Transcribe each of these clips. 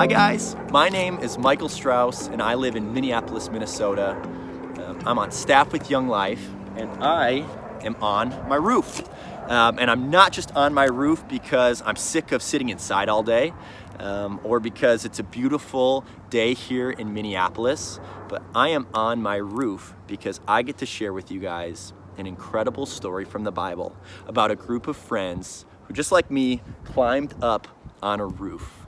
Hi guys, my name is Michael Strauss and I live in Minneapolis, Minnesota. I'm on staff with Young Life and I am on my roof. And I'm not just on my roof because I'm sick of sitting inside all day or because it's a beautiful day here in Minneapolis, but I am on my roof because I get to share with you guys an incredible story from the Bible about a group of friends who, just like me, climbed up on a roof.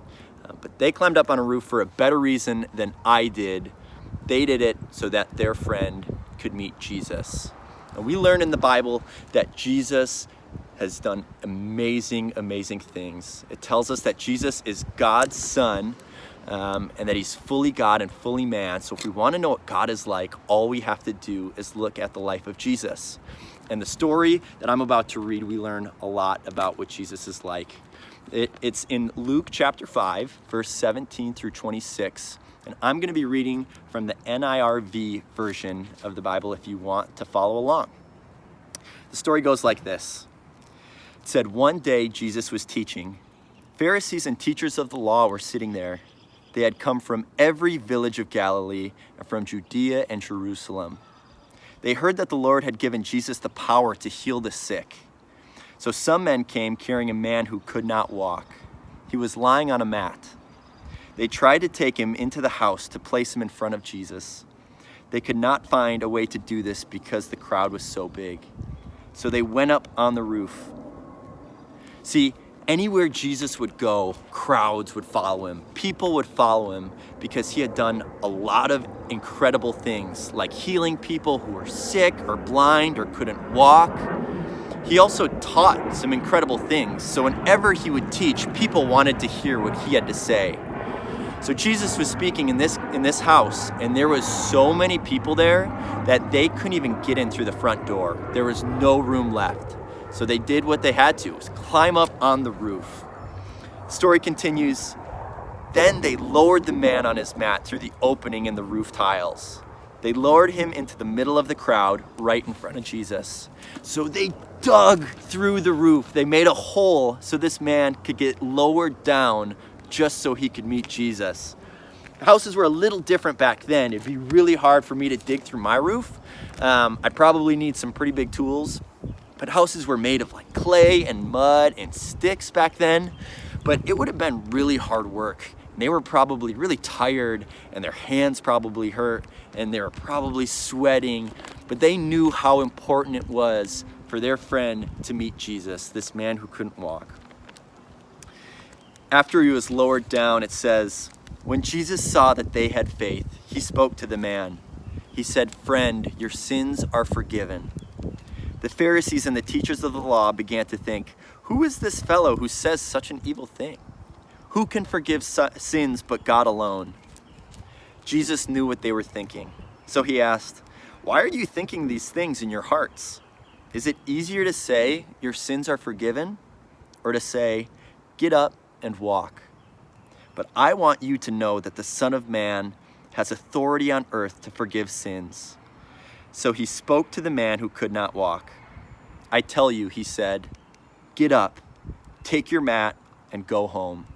But they climbed up on a roof for a better reason than I did. They did it so that their friend could meet Jesus. And we learn in the Bible that Jesus has done amazing, amazing things. It tells us that Jesus is God's son and that he's fully God and fully man. So if we want to know what God is like, all we have to do is look at the life of Jesus. And the story that I'm about to read, we learn a lot about what Jesus is like. It's in Luke chapter 5, verse 17 through 26. And I'm going to be reading from the NIRV version of the Bible if you want to follow along. The story goes like this. It said, one day Jesus was teaching. Pharisees and teachers of the law were sitting there. They had come from every village of Galilee and from Judea and Jerusalem. They heard that the Lord had given Jesus the power to heal the sick. So some men came carrying a man who could not walk. He was lying on a mat. They tried to take him into the house to place him in front of Jesus. They could not find a way to do this because the crowd was so big. So they went up on the roof. See, anywhere Jesus would go, crowds would follow him. People would follow him because he had done a lot of incredible things, like healing people who were sick or blind or couldn't walk. He also taught some incredible things. So whenever he would teach, people wanted to hear what he had to say. So Jesus was speaking in this house, and there was so many people there that they couldn't even get in through the front door. There was no room left. So they did what they had to, was climb up on the roof. The story continues. Then they lowered the man on his mat through the opening in the roof tiles. They lowered him into the middle of the crowd, right in front of Jesus. So they dug through the roof. They made a hole so this man could get lowered down just so he could meet Jesus. Houses were a little different back then. It'd be really hard for me to dig through my roof. I'd probably need some pretty big tools. But houses were made of like clay and mud and sticks back then. But it would have been really hard work. And they were probably really tired and their hands probably hurt and they were probably sweating. But they knew how important it was for their friend to meet Jesus, this man who couldn't walk. After he was lowered down, it says, when Jesus saw that they had faith, he spoke to the man. He said, friend, your sins are forgiven. The Pharisees and the teachers of the law began to think, who is this fellow who says such an evil thing? Who can forgive sins but God alone? Jesus knew what they were thinking. So he asked, why are you thinking these things in your hearts? Is it easier to say your sins are forgiven or to say, get up and walk? But I want you to know that the Son of Man has authority on earth to forgive sins. So he spoke to the man who could not walk. I tell you, he said, get up, take your mat, and go home.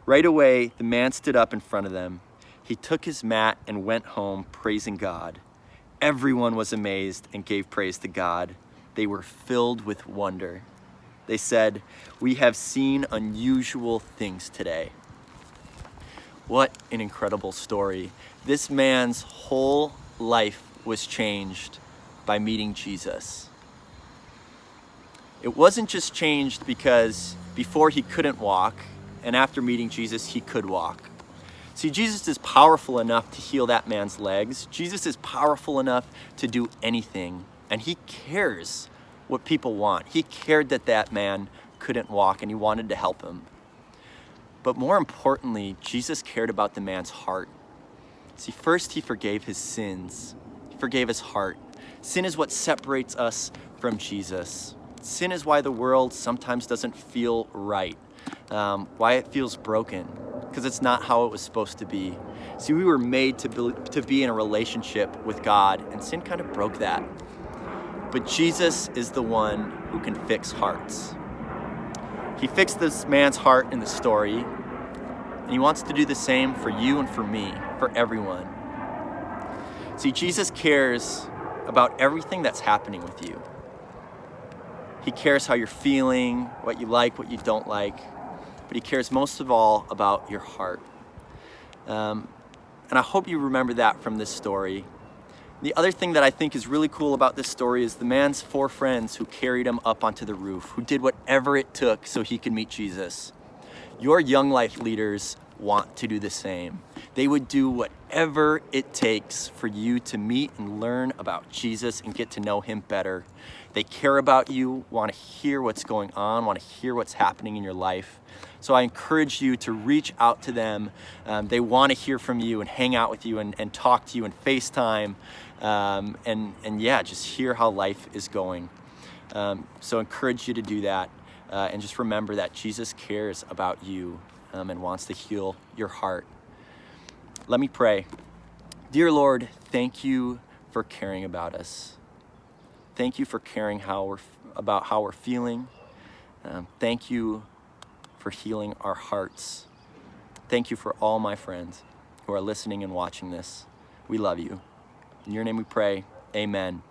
Right away, the man stood up in front of them. He took his mat and went home, praising God. Everyone was amazed and gave praise to God. They were filled with wonder. They said, we have seen unusual things today. What an incredible story. This man's whole life was changed by meeting Jesus. It wasn't just changed because before he couldn't walk, and after meeting Jesus, he could walk. See, Jesus is powerful enough to heal that man's legs. Jesus is powerful enough to do anything, and he cares what people want. He cared that that man couldn't walk, and he wanted to help him. But more importantly, Jesus cared about the man's heart. See, first he forgave his sins. He forgave his heart. Sin is what separates us from Jesus. Sin is why the world sometimes doesn't feel right, why it feels broken, because it's not how it was supposed to be. See, we were made to be in a relationship with God, and sin kind of broke that. But Jesus is the one who can fix hearts. He fixed this man's heart in the story, And he wants to do the same for you and for me, for everyone. See, Jesus cares about everything that's happening with you. He cares how you're feeling, what you like, what you don't like, but he cares most of all about your heart. And I hope you remember that from this story. The other thing that I think is really cool about this story is the man's 4 friends who carried him up onto the roof, who did whatever it took so he could meet Jesus. Your young life leaders want to do the same. They would do whatever it takes for you to meet and learn about Jesus and get to know him better. They care about you, want to hear what's going on, want to hear what's happening in your life. So I encourage you to reach out to them. They want to hear from you and hang out with you and talk to you and FaceTime. And yeah, just hear how life is going. So I encourage you to do that. And just remember that Jesus cares about you and wants to heal your heart. Let me pray. Dear Lord, thank you for caring about us. Thank you for caring about how we're feeling. Thank you for healing our hearts. Thank you for all my friends who are listening and watching this. We love you. In your name we pray, amen.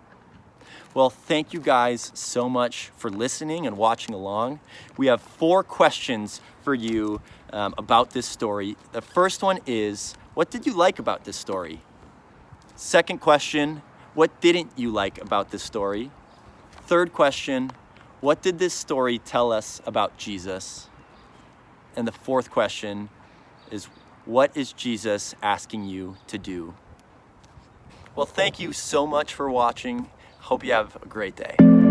Well, thank you guys so much for listening and watching along. We have 4 questions for you about this story. The first one is, what did you like about this story? Second question, what didn't you like about this story? Third question, what did this story tell us about Jesus? And the fourth question is, what is Jesus asking you to do? Well, thank you so much for watching. Hope you have a great day.